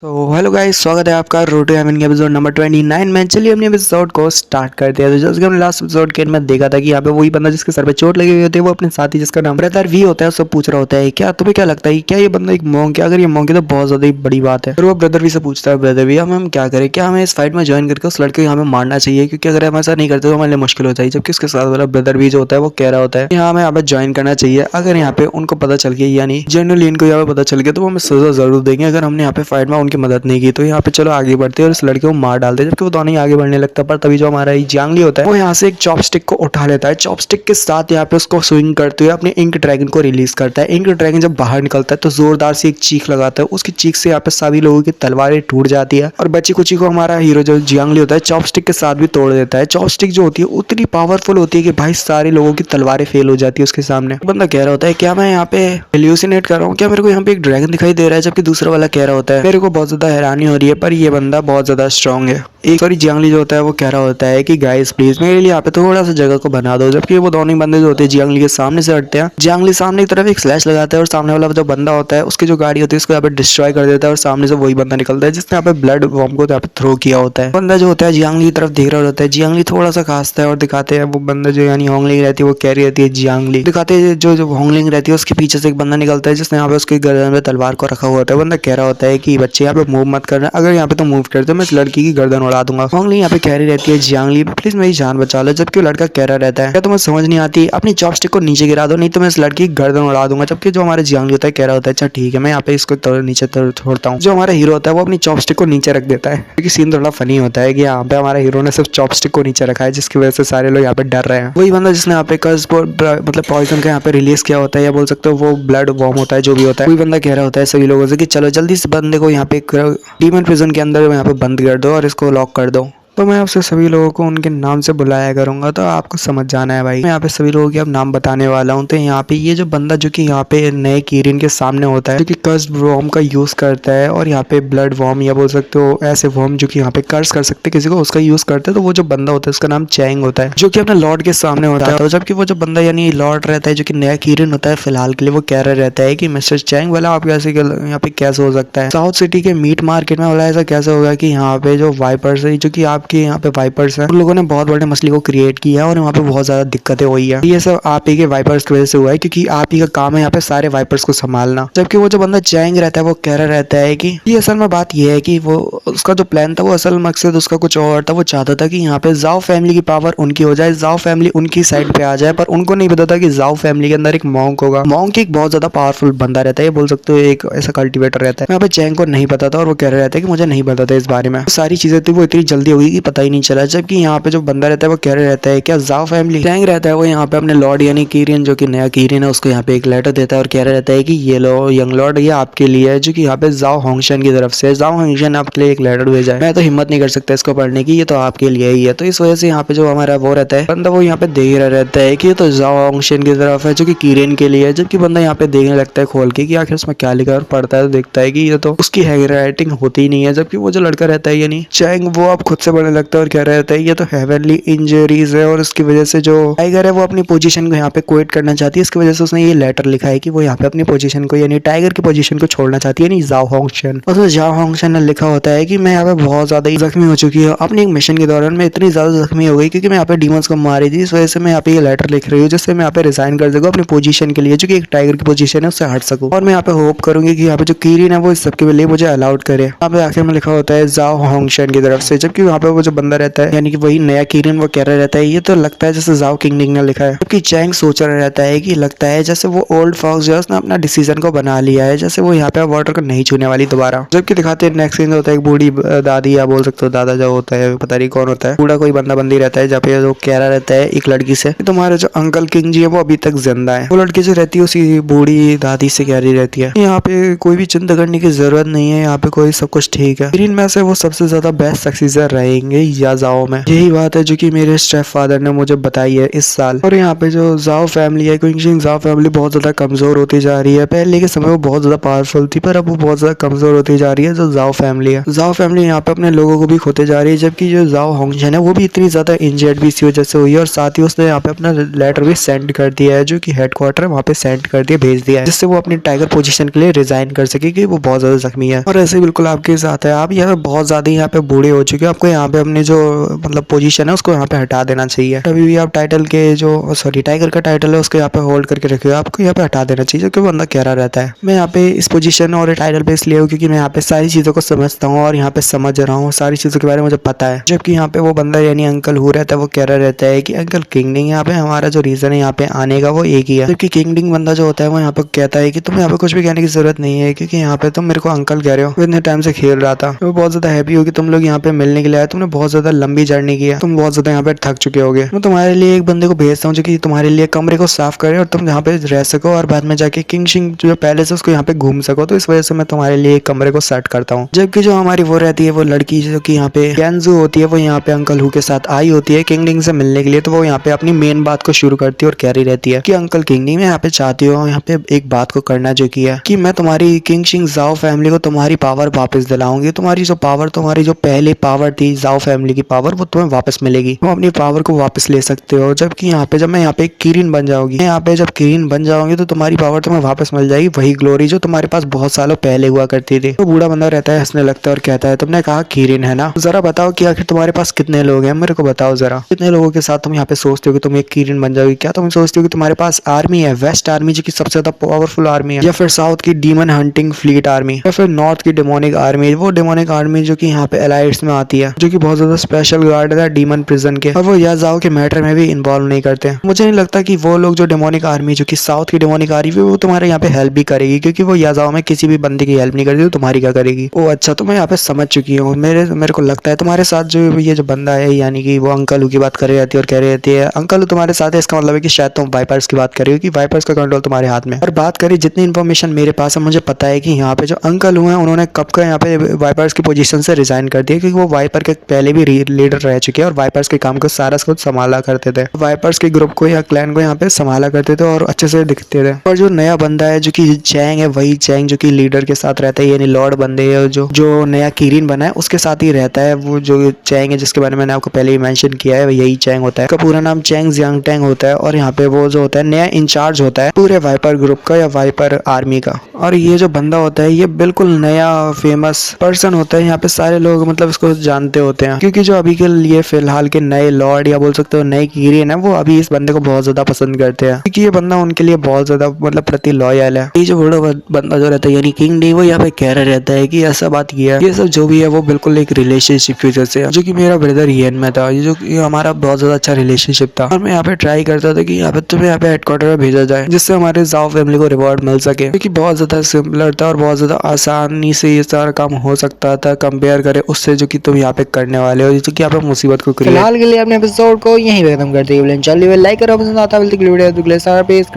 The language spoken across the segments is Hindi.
तो हेलो गाइस, स्वागत है आपका रोटो एमएन के एपिसोड नंबर 29 में। चलिए अपने एपिसोड को स्टार्ट करते हैं। तो जैसे कि हमने लास्ट एपिसोड के एंड में देखा था कि यहाँ पे वही बंदा जिसके सर पे चोट लगी हुई होती है वो अपने साथी जिसका नाम ब्रदर वी होता है उससे पूछ रहा होता है क्या तुम्हें क्या लगता है क्या ये बंदा एक मॉन्क है? अगर ये मॉन्क है तो बहुत ज्यादा ही बड़ी बात है। फिर वो ब्रदर वी से पूछता है ब्रदर वी हम क्या करें, क्या हमें इस फाइट में ज्वाइन करके उस लड़के को हमें मारना चाहिए? क्योंकि अगर हम ऐसा नहीं करते तो हमारे लिए मुश्किल हो जाएगी। जबकि उसके साथ वाला ब्रदर वी जो होता है वो कह रहा होता है यहाँ हमें यहाँ पे ज्वाइन करना चाहिए। अगर यहाँ पे उनको पता चल गया यानी जनरली इनको यहाँ पे पता चल गया तो वो हमें सजा जरूर देंगे अगर हमने यहाँ पे फाइट में उनकी मदद नहीं की। तो यहाँ पे चलो आगे बढ़ते हैं और इस लड़के को मार डालते हैं। जबकि वो दोनों ही आगे बढ़ने लगता है पर तभी जो हमारा ये जियांगली होता है वो यहाँ से एक चॉपस्टिक को उठा लेता है। चॉपस्टिक के साथ यहाँ पे उसको स्विंग करते हुए अपने इंक ड्रैगन को रिलीज करता है। इंक ड्रैगन जब बाहर निकलता है तो जोरदार से एक चीख लगाता है। उसकी चीख से यहाँ पे सभी लोगों की तलवारें टूट जाती है और बची कुची को हमारा हीरो जो जियांगली होता है चॉपस्टिक के साथ भी तोड़ देता है। चॉपस्टिक जो होती है उतनी पावरफुल होती है कि भाई सारे लोगों की तलवारें फेल हो जाती है उसके सामने। बंदा कह रहा होता है क्या मैं यहाँ पे हेल्यूसिनेट कर रहा हूँ, क्या मेरे को यहाँ पे एक ड्रैगन दिखाई दे रहा है? जबकि दूसरा वाला कह रहा होता है मेरे को बहुत ज्यादा हैरानी हो रही है पर ये बंदा बहुत ज्यादा स्ट्रांग है। एक बारी जियांगली जो होता है वो कह रहा होता है कि गाइस प्लीज मेरे लिए यहाँ पे थोड़ा सा जगह को बना दो। जबकि वो दोनों ही बंदे जो होते हैं जियांगली के सामने से हटते हैं। जियांगली सामने की तरफ एक स्लैश लगाता है और सामने वाला जो बंदा होता है उसकी जो गाड़ी होती है उसको यहाँ पे डिस्ट्रॉय कर देता है और सामने से वही बंदा निकलता है जिसने यहाँ पे ब्लड बॉम्ब को यहाँ पे थ्रो किया होता है। बंदा जो होता है जियांगली की तरफ देख रहा होता है। जियांगली थोड़ा सा खांसता है और दिखाते हैं वो बंदा जो यानी होंगलिंग रहती है वो कह रही रहती है जियांगली। दिखाते हैं जो होंगलिंग रहती है उसके पीछे से एक बंदा निकलता है जिसने यहाँ पे उसकी गर्दन में तलवार को रखा हुआ होता है। बंदा कह रहा होता है कि बच्चे यहाँ पे मूव मत करना, अगर यहाँ पे तो मूव करते मैं इस लड़की की गर्दन उड़ा दूंगा। होंगलिंग यहाँ पे कह रही रहती है जियांगली प्लीज मेरी जान बचा लो। जबकि वो लड़का कह रहा रहता है क्या तुम्हें समझ नहीं आती, अपनी चॉपस्टिक को नीचे गिरा दो नहीं तो मैं इस लड़की की गर्दन उड़ा दूंगा। जबकि जो हमारा जियांगली होता है कह रहा होता है अच्छा ठीक है मैं यहाँ पे इसको नीचे छोड़ता हूँ। जो हमारा हीरो होता है वो अपनी चॉपस्टिक को नीचे रख देता है क्योंकि सीन थोड़ा फनी होता है कि यहाँ पे हमारा हीरो ने सिर्फ चॉपस्टिक को नीचे रखा है जिसकी वजह से सारे लोग यहाँ पे डर रहे हैं। वही बंदा जिसने यहाँ पे कर्स मतलब पॉइजन का यहाँ पे रिलीज किया होता है या बोल सकते हो वो ब्लड वॉर्म होता है जो भी होता है। वही बंदा कह रहा होता है सभी लोगों से कि चलो जल्दी इस बंदे को यहाँ पे डीमन प्रिजन के अंदर यहाँ पे बंद कर दो और इसको लॉक कर दो। तो मैं आपसे सभी लोगों को उनके नाम से बुलाया करूंगा तो आपको समझ जाना है भाई। मैं यहाँ पे सभी लोगों के अब नाम बताने वाला हूँ। तो यहाँ पे ये जो बंदा जो कि यहाँ पे नए कीरिन के सामने होता है जो कि कर्स वॉर्म का यूज करता है और यहाँ पे ब्लड वॉर्म या बोल सकते हो ऐसे वॉर्म जो कि यहाँ पे कर्स कर सकते किसी को उसका यूज करते हैं। तो वो जो बंदा होता है उसका नाम चैंग होता है जो कि अपने लॉर्ड के सामने होता है। जबकि वो जो बंदा यानी लॉर्ड रहता है जो कि नया कीरिन होता है फिलहाल के लिए वो कह रहा रहता है कि मिस्टर चैंग वाला आप कैसे यहाँ पे कैसे हो सकता है साउथ सिटी के मीट मार्केट में वाला ऐसा कैसे होगा कि यहाँ पे जो वाइपर्स है जो कि आपके यहाँ पे वाइपर्स है उन लोगों ने बहुत बड़े मछली को क्रिएट किया और वहाँ पे बहुत ज्यादा दिक्कतें हुई है। ये सब आप ही के वाइपर्स की वजह से हुआ है क्योंकि आप ही का काम है यहाँ पे सारे वाइपर्स को संभालना। जबकि वो जो बंदा चैंग रहता है वो कह रहा रहता है कि ये असल में बात ये है कि वो उसका जो प्लान था वो असल मकसद उसका कुछ और था। वो चाहता था कि यहाँ पे जाओ फैमिली की पावर उनकी हो जाए, जाओ फैमिली उनकी साइड पे आ जाए। पर उनको नहीं पता था कि जाओ फैमिली के अंदर एक मॉन्क होगा। मॉन्क एक बहुत ज्यादा पावरफुल बंदा रहता है, बोल सकते हो एक ऐसा कल्टिवेटर रहता है। यहाँ पे चैंग को नहीं पता था और वो कह रहा रहता है कि मुझे नहीं पता था इस बारे में। सारी चीजें थी वो इतनी जल्दी हुई कि पता ही नहीं चला। जबकि यहाँ पे जो बंदा रहता है वो कह रहा रहता है क्या जाओ फैमिली। चैंग रहता है वो यहाँ पे अपने लॉर्ड यानी कीरियन जो कि नया कीरियन है उसको यहाँ पे एक लेटर देता है और कह रहा रहता है कि ये लो यंग लॉर्ड ये आपके लिए है जो कि यहाँ पे जाओ होंगशन की तरफ से। जाओ होंगशन आपके लिए एक लेटर भेजा है, मैं तो हिम्मत नहीं कर सकता इसको पढ़ने की, ये तो आपके लिए ही है। तो इस वजह से यहाँ पे जो हमारा वो रहता है बंदा वो यहाँ पे देख रहा रहता है कि ये तो जाओ होंगशन की तरफ है जो कि कीरियन के लिए है। जबकि बंदा यहाँ पे देखने लगता है खोल के कि आखिर उसमें क्या लिखा है और पढ़ता है तो देखता है कि ये तो उसकी हैंडराइटिंग होती ही नहीं है। जबकि वो जो लड़का रहता है यानी चैंग वो अब खुद से पढ़ने लगता है और कह रहा रहता है ये तो हेवनली इंजरीज है और उसकी वजह से जो टाइगर है वो अपनी पोजीशन को यहाँ पे क्विट करना चाहती है। इसकी वजह से उसने ये लेटर लिखा है कि वो यहाँ पे अपनी पोजीशन को यानी टाइगर की पोजीशन को छोड़ना चाहती है, यानी जाओ होंगशन। उसमें जाओ होंगशन ने लिखा होता है कि मैं यहाँ पे बहुत ज्यादा जख्मी हो चुकी हूँ अपनी एक मिशन के दौरान, मैं इतनी ज्यादा जख्मी हो गई क्योंकि मैं यहाँ पे डीमंस को मारी थी। इस वजह से मैं यहाँ पे ये लेटर लिख रही हूँ जिससे मैं यहाँ पे रिजाइन कर सकूँ अपनी पोजीशन के लिए जो कि एक टाइगर की पोजीशन है उससे हट सकूँ। और मैं यहाँ पे होप करूंगी कि यहाँ पे जो कीरिन है वो इस सबके लिए मुझे अलाउड करे। यहाँ पे आखिर में लिखा होता है जाओ होंगशन की तरफ से। जबकि वहाँ पे वो जो बंदा रहता है यानी कि वही नया कीरिन वो कह रहा रहता है ये तो लगता है जैसे जाओ किंगडिंग ने लिखा है। जबकि चैंग सोच रहा रहता है कि लगता है जैसे वो ओल्ड फॉक्स जो है उसने अपना डिसीजन को बना लिया है, जैसे वो यहाँ पे वाटर को नहीं छूने वाली दोबारा। जबकि दिखाते हैं नेक्स्ट सीन होता है एक बूढ़ी दादी या बोल सकते हो दादा जो होता है पता नहीं कौन होता है, बूढ़ा कोई बंदा बंदी रहता है जहाँ पे जो कह रहा रहता है एक लड़की से तुम्हारे जो अंकल किंग जी है वो अभी तक जिंदा है। वो लड़की जो रहती है उसी बूढ़ी दादी से कह रही रहती है यहाँ पे कोई भी चिंता करने की जरूरत नहीं है, यहाँ पे कोई सब कुछ ठीक है। कीरिन में से वो सबसे ज्यादा बेस्ट सक्सेसर रहेगी। देंगे या जाओ में। यही बात है जो कि मेरे स्टेप फादर ने मुझे बताई है इस साल। और यहाँ पे जो जाओ फैमिली है, क्विंगशिंग जाओ फैमिली बहुत ज्यादा कमजोर होती जा रही है। पहले के समय वो बहुत ज्यादा पावरफुल थी, पर अब वो बहुत ज्यादा कमजोर होती जा रही है। जो जाओ फैमिली है, जाओ फैमिली यहाँ पे अपने लोगों को भी खोते जा रही है। जबकि जो जाओ होंगशेन है वो भी इतनी ज्यादा इंजर्ड भी इसी वजह से हुई है, और साथ ही उसने यहाँ पे अपना लेटर भी सेंड कर दिया है, जो कि हेडक्वार्टर है वहाँ पे सेंड कर दिया, भेज दिया है, जिससे वो अपनी टाइगर पोजीशन के लिए रिजाइन कर सके, कि वो बहुत ज्यादा जख्मी है। और ऐसे बिल्कुल आपके साथ है, आप यहाँ पे बहुत ज्यादा यहाँ पे बूढ़े हो चुके हो। आपको यहाँ पे अपने जो मतलब पोजीशन है उसको यहाँ पे हटा देना चाहिए। अभी भी आप टाइटल के जो सॉरी टाइगर का टाइटल है उसको यहाँ पे होल्ड करके रखिए, आपको यहाँ पे हटा देना चाहिए, क्योंकि वो बंदा कह रहा रहता है। मैं यहाँ पे इस पोजीशन और टाइटल पे इसलिए हूँ क्योंकि मैं यहाँ पे सारी चीजों को समझता हूँ और यहाँ पे समझ रहा हूँ, सारी चीजों के बारे में मुझे पता है। जबकि यहाँ पे वो बंदा यानी अंकल हु रहता है, वो कह रहा रहता है कि अंकल किंगडिंग यहाँ पे हमारा जो रीजन है यहाँ पे आने का वो एक ही है। जबकि किंगडिंग बंदा जो होता है वो यहाँ पे कहता है कि तुम यहाँ पे कुछ भी कहने की जरूरत नहीं है, क्योंकि यहाँ पे तुम मेरे को अंकल कह रहे हो। इतने टाइम से खेल रहा था, वो बहुत ज्यादा हैप्पी हो कि तुम लोग यहाँ पे मिलने के लिए आए। तुमने बहुत ज्यादा लंबी जर्नी की है, तुम बहुत ज्यादा यहाँ पे थक चुके होगे। मैं तुम्हारे लिए एक बंदे को भेजता हूँ जो कि तुम्हारे लिए कमरे को साफ करे और तुम यहाँ पे रह सको, और बाद में जाके किंगशिंग जो पैलेस है उसको यहाँ पे घूम सको। तो इस वजह से मैं तुम्हारे लिए एक कमरे को सेट करता हूँ। जबकि जो हमारी वो रहती है, वो लड़की जो कि यहाँ पे कैंजू होती है, वो यहाँ पे अंकल हु के साथ आई होती है किंगडिंग से मिलने के लिए। तो वो यहाँ पे अपनी मेन बात को शुरू करती है और कह रही रहती है कि अंकल किंगडिंग मैं यहाँ पे चाहती हूँ यहाँ पे एक बात को करना, जो कि है कि मैं तुम्हारी किंगशिंग जाओ फैमिली को तुम्हारी पावर वापस दिलाऊंगी। तुम्हारी जो पावर, तुम्हारी जो पहले पावर थी जाओ फैमिली की पावर, वो तुम्हें वापस मिलेगी। तुम अपनी पावर को वापस ले सकते हो। जबकि यहाँ पे जब मैं यहाँ पे किरीन बन जाऊंगी, यहाँ पे जब किरीन बन जाऊंगी तो तुम्हारी पावर तुम्हें वापस मिल जाएगी, वही ग्लोरी जो तुम्हारे पास बहुत सालों पहले हुआ करती थी। तो बूढ़ा बंदा रहता है, हंसने लगता है और कहता है तुमने कहा किरीन है ना, जरा बताओ कि आखिर तुम्हारे पास कितने लोग हैं, मेरे को बताओ जरा। कितने लोगों के साथ तुम यहाँ पे सोचते हो कि तुम एक किरीन बन जाओगी? क्या तुम सोचते हो कि तुम्हारे पास आर्मी है, वेस्ट आर्मी जो कि सबसे ज्यादा पावरफुल आर्मी है, या फिर साउथ की डीमन हंटिंग फ्लीट आर्मी, या फिर नॉर्थ की डेमोनिक आर्मी, वो डेमोनिक आर्मी जो कि यहाँ पे एलाइट्स में आती है, जो कि बहुत ज्यादा स्पेशल गार्ड है डीमन प्रिजन के, और वो याजाओ के मैटर में भी इन्वॉल्व नहीं करते। मुझे नहीं लगता कि वो लोग जो डेमोनिक आर्मी जो कि साउथ की डेमोनिक आर्मी वो तुम्हारे यहाँ पे हेल्प भी करेगी, क्योंकि वो याजाओ में किसी भी बंदे की हेल्प नहीं करती, तो तुम्हारी क्या करेगी? ओ अच्छा, तो मैं यहाँ पे समझ चुकी हूँ। मेरे को लगता है तुम्हारे साथ जो ये जो बंदा है, यानी कि वो अंकल की बात कर रही रहती है और कह रही रहती है अंकल तुम्हारे साथ है, इसका मतलब है कि शायद तुम वाइपर्स की बात कर रही हो, कि वाइपर्स का कंट्रोल तुम्हारे हाथ में। और बात करें जितनी इन्फॉर्मेशन मेरे पास है, मुझे पता है कि यहाँ पे जो अंकल हुए हैं उन्होंने कब का यहाँ पे वाइपर्स की पोजीशन से रिजाइन कर दिया, क्योंकि वो वाइपर के पहले भी लीडर रह चुके हैं और वाइपर्स के काम को सारा खुद संभाला करते थे। वाइपर्स के ग्रुप को या क्लैन को यहाँ पे संभाला करते थे और अच्छे से दिखते थे। और जो नया बंदा है जो कि चैंग है, वही चैंग जो कि लीडर के साथ रहता है, यानी लॉर्ड बंदे है, जो नया किरीन बना है उसके साथ ही रहता है। वो जो चैंग है जिसके बारे में मैंने आपको पहले ही मेंशन किया है, यही चैंग होता है। उसका पूरा नाम चैंग जियांगटैंग होता है, और यहाँ पे वो जो होता है नया इंचार्ज होता है पूरे वाइपर ग्रुप का या वाइपर आर्मी का। और ये जो बंदा होता है ये बिल्कुल नया फेमस पर्सन होता है। यहाँ पे सारे लोग मतलब इसको जानते होते हैं, क्योंकि जो अभी के लिए फिलहाल के नए लॉर्ड या बोल सकते हो नए किरीन है, वो अभी इस बंदे को बहुत ज्यादा पसंद करते हैं, क्योंकि ये बंदा उनके लिए बहुत ज्यादा मतलब प्रति लॉयल है। ये जो बड़ा बंदा जो रहता है यानी किंग डी, वो यहाँ पे कह रहा रहता है कि ऐसा बात किया है, ये सब जो भी है वो बिल्कुल एक रिलेशनशिप की वजह से, जो कि मेरा ब्रदर येन में था, ये जो हमारा बहुत ज्यादा अच्छा रिलेशनशिप था। और मैं यहाँ पे ट्राई करता था कि यहाँ पे तुम्हें यहाँ पे हेडक्वार्टर में भेजा जाए, जिससे हमारे जाओ फैमिली को रिवॉर्ड मिल सके, क्योंकि बहुत ज्यादा सिंपलर था और बहुत ज्यादा आसानी से ये सारा काम हो सकता था कंपेयर करे उससे जो कि तुम यहाँ पे करने वाले हो, जो कि यहाँ पे मुसीबत को क्रिएट। फिलहाल के लिए अपने एपिसोड को यहीं पे खत्म करते हैं। चलिए लाइक करो, पसंद आता है, वीडियो गुड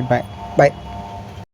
बाय बाय।